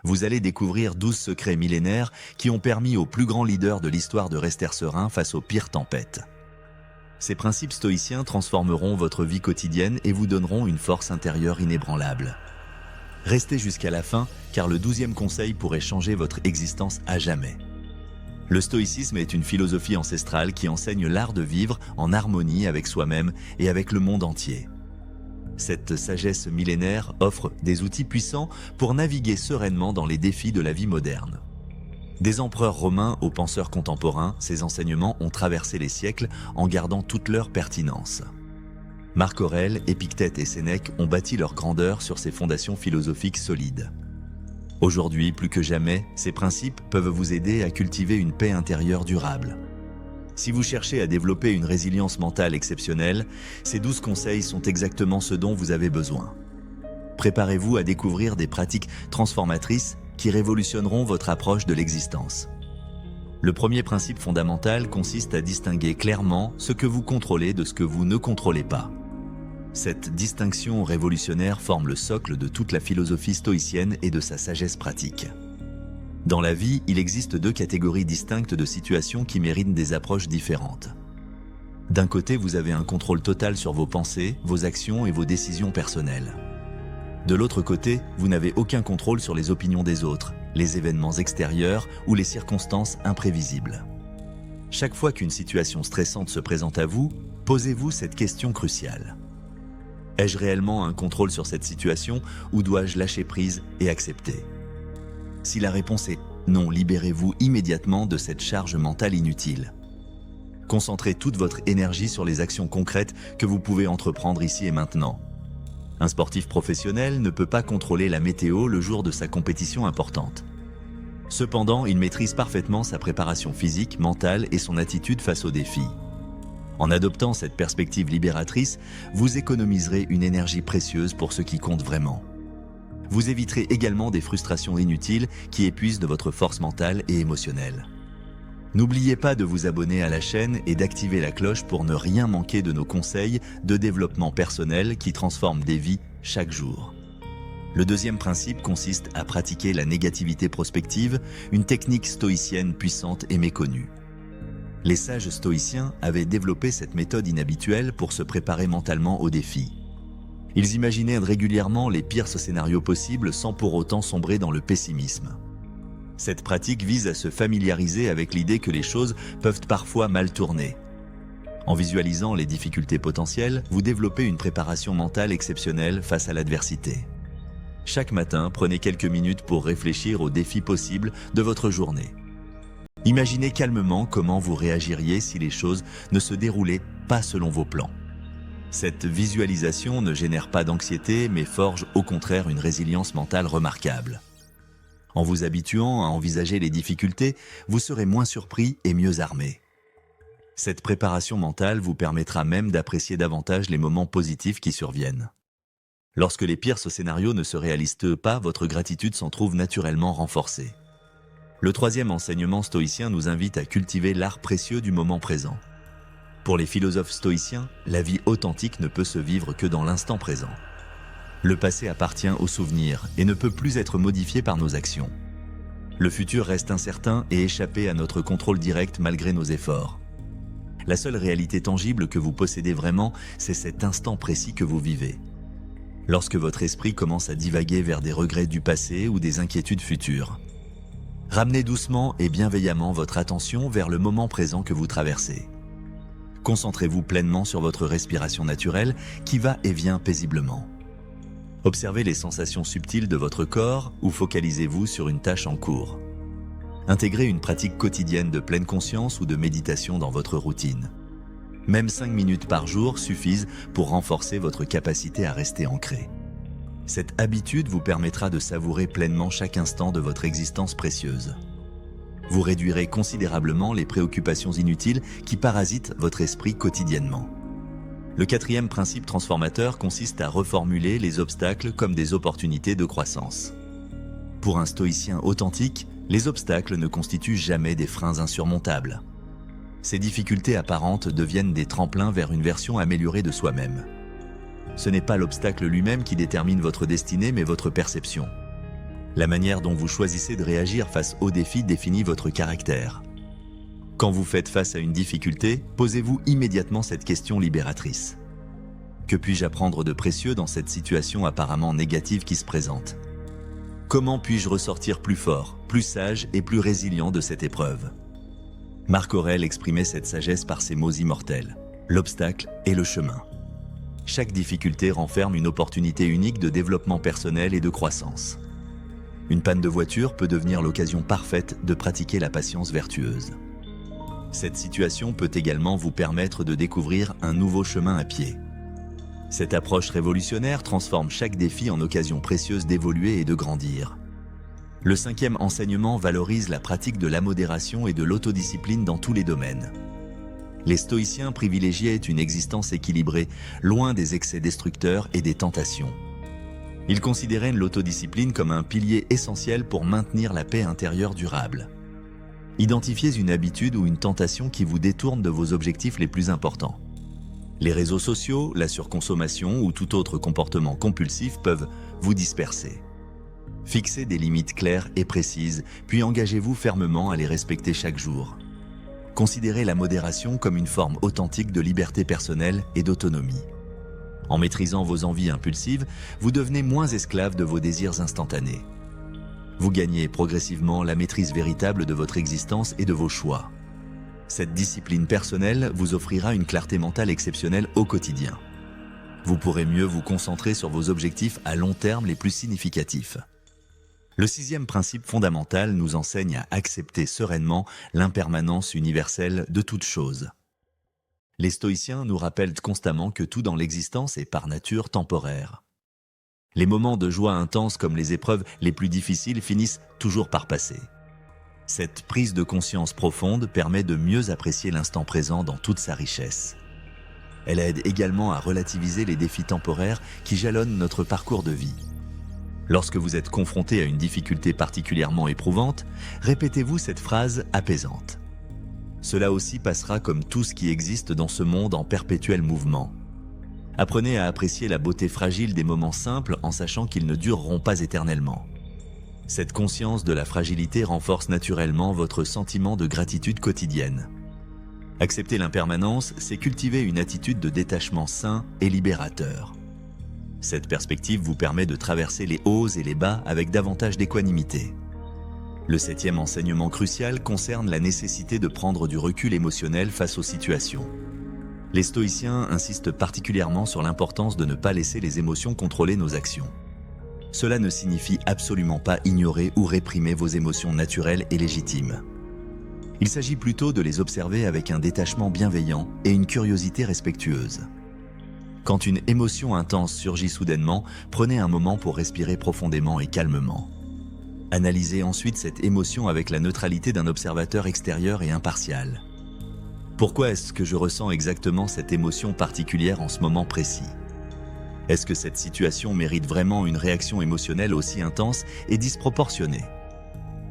Vous allez découvrir 12 secrets millénaires qui ont permis aux plus grands leaders de l'histoire de rester sereins face aux pires tempêtes. Ces principes stoïciens transformeront votre vie quotidienne et vous donneront une force intérieure inébranlable. Restez jusqu'à la fin, car le 12e conseil pourrait changer votre existence à jamais. Le stoïcisme est une philosophie ancestrale qui enseigne l'art de vivre en harmonie avec soi-même et avec le monde entier. Cette sagesse millénaire offre des outils puissants pour naviguer sereinement dans les défis de la vie moderne. Des empereurs romains aux penseurs contemporains, ces enseignements ont traversé les siècles en gardant toute leur pertinence. Marc Aurèle, Épictète et Sénèque ont bâti leur grandeur sur ces fondations philosophiques solides. Aujourd'hui, plus que jamais, ces principes peuvent vous aider à cultiver une paix intérieure durable. Si vous cherchez à développer une résilience mentale exceptionnelle, ces 12 conseils sont exactement ce dont vous avez besoin. Préparez-vous à découvrir des pratiques transformatrices qui révolutionneront votre approche de l'existence. Le premier principe fondamental consiste à distinguer clairement ce que vous contrôlez de ce que vous ne contrôlez pas. Cette distinction révolutionnaire forme le socle de toute la philosophie stoïcienne et de sa sagesse pratique. Dans la vie, il existe 2 catégories distinctes de situations qui méritent des approches différentes. D'un côté, vous avez un contrôle total sur vos pensées, vos actions et vos décisions personnelles. De l'autre côté, vous n'avez aucun contrôle sur les opinions des autres, les événements extérieurs ou les circonstances imprévisibles. Chaque fois qu'une situation stressante se présente à vous, posez-vous cette question cruciale. Ai-je réellement un contrôle sur cette situation ou dois-je lâcher prise et accepter? Si la réponse est non, libérez-vous immédiatement de cette charge mentale inutile. Concentrez toute votre énergie sur les actions concrètes que vous pouvez entreprendre ici et maintenant. Un sportif professionnel ne peut pas contrôler la météo le jour de sa compétition importante. Cependant, il maîtrise parfaitement sa préparation physique, mentale et son attitude face aux défis. En adoptant cette perspective libératrice, vous économiserez une énergie précieuse pour ce qui compte vraiment. Vous éviterez également des frustrations inutiles qui épuisent de votre force mentale et émotionnelle. N'oubliez pas de vous abonner à la chaîne et d'activer la cloche pour ne rien manquer de nos conseils de développement personnel qui transforment des vies chaque jour. Le deuxième principe consiste à pratiquer la négativité prospective, une technique stoïcienne puissante et méconnue. Les sages stoïciens avaient développé cette méthode inhabituelle pour se préparer mentalement aux défis. Ils imaginaient régulièrement les pires scénarios possibles sans pour autant sombrer dans le pessimisme. Cette pratique vise à se familiariser avec l'idée que les choses peuvent parfois mal tourner. En visualisant les difficultés potentielles, vous développez une préparation mentale exceptionnelle face à l'adversité. Chaque matin, prenez quelques minutes pour réfléchir aux défis possibles de votre journée. Imaginez calmement comment vous réagiriez si les choses ne se déroulaient pas selon vos plans. Cette visualisation ne génère pas d'anxiété, mais forge au contraire une résilience mentale remarquable. En vous habituant à envisager les difficultés, vous serez moins surpris et mieux armé. Cette préparation mentale vous permettra même d'apprécier davantage les moments positifs qui surviennent. Lorsque les pires scénarios ne se réalisent pas, votre gratitude s'en trouve naturellement renforcée. Le troisième enseignement stoïcien nous invite à cultiver l'art précieux du moment présent. Pour les philosophes stoïciens, la vie authentique ne peut se vivre que dans l'instant présent. Le passé appartient aux souvenirs et ne peut plus être modifié par nos actions. Le futur reste incertain et échappé à notre contrôle direct malgré nos efforts. La seule réalité tangible que vous possédez vraiment, c'est cet instant précis que vous vivez. Lorsque votre esprit commence à divaguer vers des regrets du passé ou des inquiétudes futures, ramenez doucement et bienveillamment votre attention vers le moment présent que vous traversez. Concentrez-vous pleinement sur votre respiration naturelle qui va et vient paisiblement. Observez les sensations subtiles de votre corps ou focalisez-vous sur une tâche en cours. Intégrez une pratique quotidienne de pleine conscience ou de méditation dans votre routine. Même 5 minutes par jour suffisent pour renforcer votre capacité à rester ancré. Cette habitude vous permettra de savourer pleinement chaque instant de votre existence précieuse. Vous réduirez considérablement les préoccupations inutiles qui parasitent votre esprit quotidiennement. Le quatrième principe transformateur consiste à reformuler les obstacles comme des opportunités de croissance. Pour un stoïcien authentique, les obstacles ne constituent jamais des freins insurmontables. Ces difficultés apparentes deviennent des tremplins vers une version améliorée de soi-même. Ce n'est pas l'obstacle lui-même qui détermine votre destinée, mais votre perception. La manière dont vous choisissez de réagir face aux défis définit votre caractère. Quand vous faites face à une difficulté, posez-vous immédiatement cette question libératrice. Que puis-je apprendre de précieux dans cette situation apparemment négative qui se présente? Comment puis-je ressortir plus fort, plus sage et plus résilient de cette épreuve? Marc Aurèle exprimait cette sagesse par ces mots immortels: l'obstacle est le chemin. Chaque difficulté renferme une opportunité unique de développement personnel et de croissance. Une panne de voiture peut devenir l'occasion parfaite de pratiquer la patience vertueuse. Cette situation peut également vous permettre de découvrir un nouveau chemin à pied. Cette approche révolutionnaire transforme chaque défi en occasion précieuse d'évoluer et de grandir. Le 5e enseignement valorise la pratique de la modération et de l'autodiscipline dans tous les domaines. Les stoïciens privilégiaient une existence équilibrée, loin des excès destructeurs et des tentations. Ils considéraient l'autodiscipline comme un pilier essentiel pour maintenir la paix intérieure durable. Identifiez une habitude ou une tentation qui vous détourne de vos objectifs les plus importants. Les réseaux sociaux, la surconsommation ou tout autre comportement compulsif peuvent vous disperser. Fixez des limites claires et précises, puis engagez-vous fermement à les respecter chaque jour. Considérez la modération comme une forme authentique de liberté personnelle et d'autonomie. En maîtrisant vos envies impulsives, vous devenez moins esclave de vos désirs instantanés. Vous gagnez progressivement la maîtrise véritable de votre existence et de vos choix. Cette discipline personnelle vous offrira une clarté mentale exceptionnelle au quotidien. Vous pourrez mieux vous concentrer sur vos objectifs à long terme les plus significatifs. Le 6e principe fondamental nous enseigne à accepter sereinement l'impermanence universelle de toute chose. Les stoïciens nous rappellent constamment que tout dans l'existence est par nature temporaire. Les moments de joie intense comme les épreuves les plus difficiles finissent toujours par passer. Cette prise de conscience profonde permet de mieux apprécier l'instant présent dans toute sa richesse. Elle aide également à relativiser les défis temporaires qui jalonnent notre parcours de vie. Lorsque vous êtes confronté à une difficulté particulièrement éprouvante, répétez-vous cette phrase apaisante. Cela aussi passera comme tout ce qui existe dans ce monde en perpétuel mouvement. Apprenez à apprécier la beauté fragile des moments simples en sachant qu'ils ne dureront pas éternellement. Cette conscience de la fragilité renforce naturellement votre sentiment de gratitude quotidienne. Accepter l'impermanence, c'est cultiver une attitude de détachement sain et libérateur. Cette perspective vous permet de traverser les hauts et les bas avec davantage d'équanimité. Le 7e enseignement crucial concerne la nécessité de prendre du recul émotionnel face aux situations. Les stoïciens insistent particulièrement sur l'importance de ne pas laisser les émotions contrôler nos actions. Cela ne signifie absolument pas ignorer ou réprimer vos émotions naturelles et légitimes. Il s'agit plutôt de les observer avec un détachement bienveillant et une curiosité respectueuse. Quand une émotion intense surgit soudainement, prenez un moment pour respirer profondément et calmement. Analysez ensuite cette émotion avec la neutralité d'un observateur extérieur et impartial. Pourquoi est-ce que je ressens exactement cette émotion particulière en ce moment précis? Est-ce que cette situation mérite vraiment une réaction émotionnelle aussi intense et disproportionnée?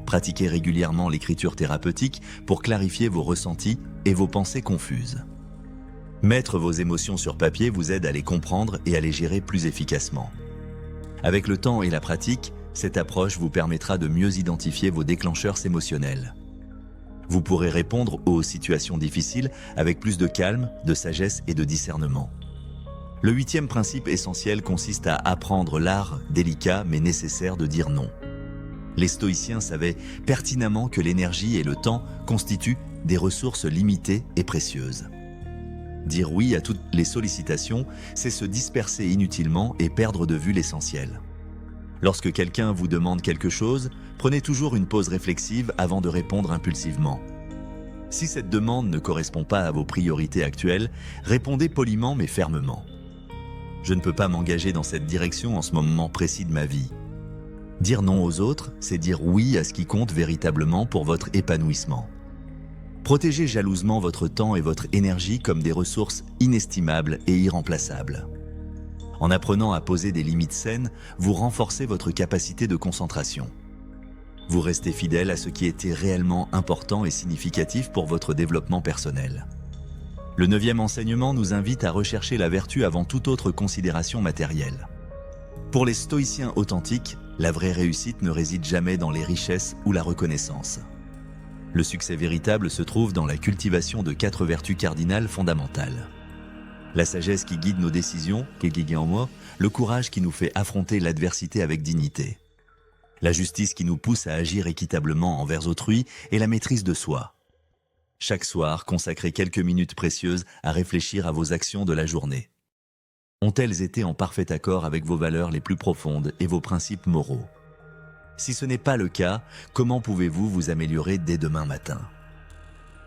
Pratiquez régulièrement l'écriture thérapeutique pour clarifier vos ressentis et vos pensées confuses. Mettre vos émotions sur papier vous aide à les comprendre et à les gérer plus efficacement. Avec le temps et la pratique, cette approche vous permettra de mieux identifier vos déclencheurs émotionnels. Vous pourrez répondre aux situations difficiles avec plus de calme, de sagesse et de discernement. Le 8e principe essentiel consiste à apprendre l'art délicat mais nécessaire de dire non. Les stoïciens savaient pertinemment que l'énergie et le temps constituent des ressources limitées et précieuses. Dire oui à toutes les sollicitations, c'est se disperser inutilement et perdre de vue l'essentiel. Lorsque quelqu'un vous demande quelque chose, prenez toujours une pause réflexive avant de répondre impulsivement. Si cette demande ne correspond pas à vos priorités actuelles, répondez poliment mais fermement. Je ne peux pas m'engager dans cette direction en ce moment précis de ma vie. Dire non aux autres, c'est dire oui à ce qui compte véritablement pour votre épanouissement. Protégez jalousement votre temps et votre énergie comme des ressources inestimables et irremplaçables. En apprenant à poser des limites saines, vous renforcez votre capacité de concentration. Vous restez fidèle à ce qui était réellement important et significatif pour votre développement personnel. Le 9e enseignement nous invite à rechercher la vertu avant toute autre considération matérielle. Pour les stoïciens authentiques, La vraie réussite ne réside jamais dans les richesses ou la reconnaissance. Le succès véritable se trouve dans la cultivation de 4 vertus cardinales fondamentales. La sagesse qui guide nos décisions, le courage qui nous fait affronter l'adversité avec dignité, la justice qui nous pousse à agir équitablement envers autrui et la maîtrise de soi. Chaque soir, consacrez quelques minutes précieuses à réfléchir à vos actions de la journée. Ont-elles été en parfait accord avec vos valeurs les plus profondes et vos principes moraux? Si ce n'est pas le cas, comment pouvez-vous vous améliorer dès demain matin?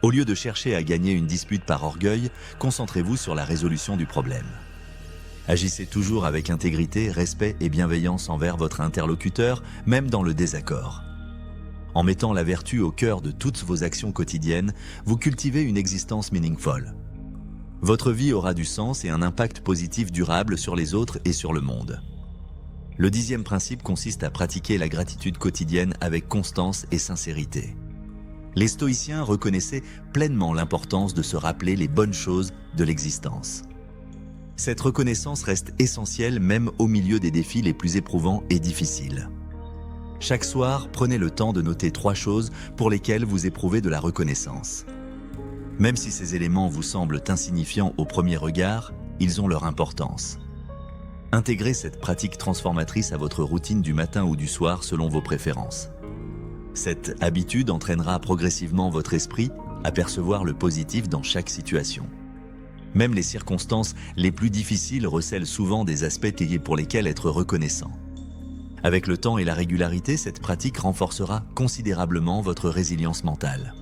Au lieu de chercher à gagner une dispute par orgueil, concentrez-vous sur la résolution du problème. Agissez toujours avec intégrité, respect et bienveillance envers votre interlocuteur, même dans le désaccord. En mettant la vertu au cœur de toutes vos actions quotidiennes, vous cultivez une existence meaningful. Votre vie aura du sens et un impact positif durable sur les autres et sur le monde. Le 10e principe consiste à pratiquer la gratitude quotidienne avec constance et sincérité. Les stoïciens reconnaissaient pleinement l'importance de se rappeler les bonnes choses de l'existence. Cette reconnaissance reste essentielle même au milieu des défis les plus éprouvants et difficiles. Chaque soir, prenez le temps de noter 3 choses pour lesquelles vous éprouvez de la reconnaissance. Même si ces éléments vous semblent insignifiants au premier regard, ils ont leur importance. Intégrez cette pratique transformatrice à votre routine du matin ou du soir selon vos préférences. Cette habitude entraînera progressivement votre esprit à percevoir le positif dans chaque situation. Même les circonstances les plus difficiles recèlent souvent des aspects pour lesquels être reconnaissant. Avec le temps et la régularité, cette pratique renforcera considérablement votre résilience mentale.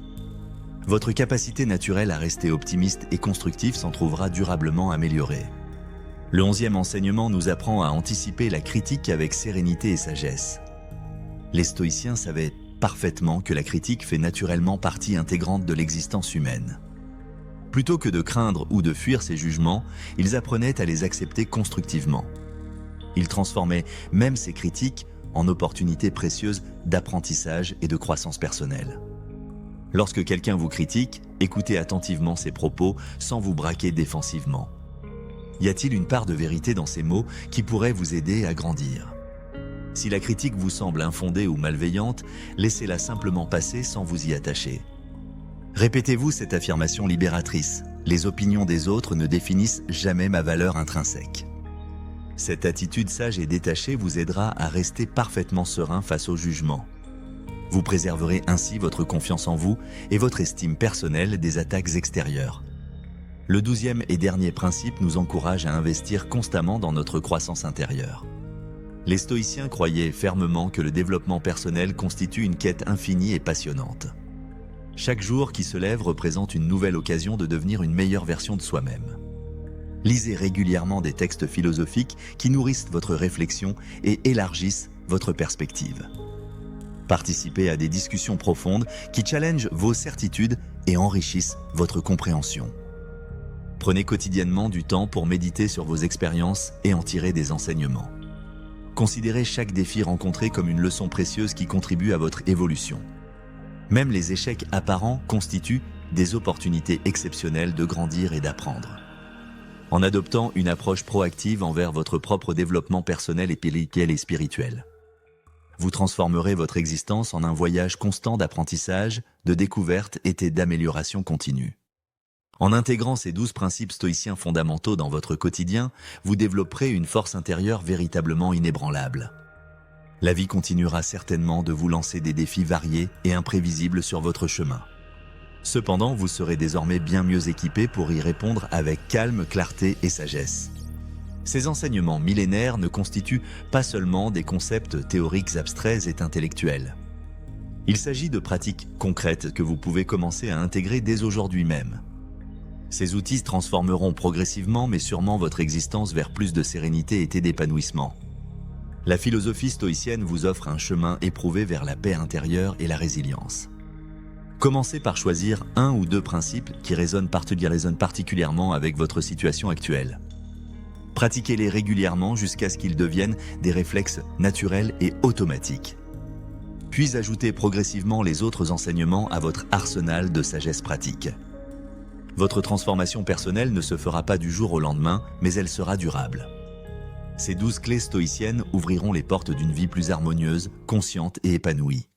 Votre capacité naturelle à rester optimiste et constructif s'en trouvera durablement améliorée. Le 11e enseignement nous apprend à anticiper la critique avec sérénité et sagesse. Les stoïciens savaient parfaitement que la critique fait naturellement partie intégrante de l'existence humaine. Plutôt que de craindre ou de fuir ces jugements, ils apprenaient à les accepter constructivement. Ils transformaient même ces critiques en opportunités précieuses d'apprentissage et de croissance personnelle. Lorsque quelqu'un vous critique, écoutez attentivement ses propos sans vous braquer défensivement. Y a-t-il une part de vérité dans ces mots qui pourrait vous aider à grandir? Si la critique vous semble infondée ou malveillante, laissez-la simplement passer sans vous y attacher. Répétez-vous cette affirmation libératrice. Les opinions des autres ne définissent jamais ma valeur intrinsèque. Cette attitude sage et détachée vous aidera à rester parfaitement serein face au jugement. Vous préserverez ainsi votre confiance en vous et votre estime personnelle des attaques extérieures. Le 12e et dernier principe nous encourage à investir constamment dans notre croissance intérieure. Les stoïciens croyaient fermement que le développement personnel constitue une quête infinie et passionnante. Chaque jour qui se lève représente une nouvelle occasion de devenir une meilleure version de soi-même. Lisez régulièrement des textes philosophiques qui nourrissent votre réflexion et élargissent votre perspective. Participez à des discussions profondes qui challengent vos certitudes et enrichissent votre compréhension. Prenez quotidiennement du temps pour méditer sur vos expériences et en tirer des enseignements. Considérez chaque défi rencontré comme une leçon précieuse qui contribue à votre évolution. Même les échecs apparents constituent des opportunités exceptionnelles de grandir et d'apprendre. En adoptant une approche proactive envers votre propre développement personnel et spirituel, vous transformerez votre existence en un voyage constant d'apprentissage, de découverte et d'amélioration continue. En intégrant ces 12 principes stoïciens fondamentaux dans votre quotidien, vous développerez une force intérieure véritablement inébranlable. La vie continuera certainement de vous lancer des défis variés et imprévisibles sur votre chemin. Cependant, vous serez désormais bien mieux équipé pour y répondre avec calme, clarté et sagesse. Ces enseignements millénaires ne constituent pas seulement des concepts théoriques abstraits et intellectuels. Il s'agit de pratiques concrètes que vous pouvez commencer à intégrer dès aujourd'hui même. Ces outils transformeront progressivement mais sûrement votre existence vers plus de sérénité et d'épanouissement. La philosophie stoïcienne vous offre un chemin éprouvé vers la paix intérieure et la résilience. Commencez par choisir 1 ou 2 principes qui résonnent particulièrement avec votre situation actuelle. Pratiquez-les régulièrement jusqu'à ce qu'ils deviennent des réflexes naturels et automatiques. Puis ajoutez progressivement les autres enseignements à votre arsenal de sagesse pratique. Votre transformation personnelle ne se fera pas du jour au lendemain, mais elle sera durable. Ces 12 clés stoïciennes ouvriront les portes d'une vie plus harmonieuse, consciente et épanouie.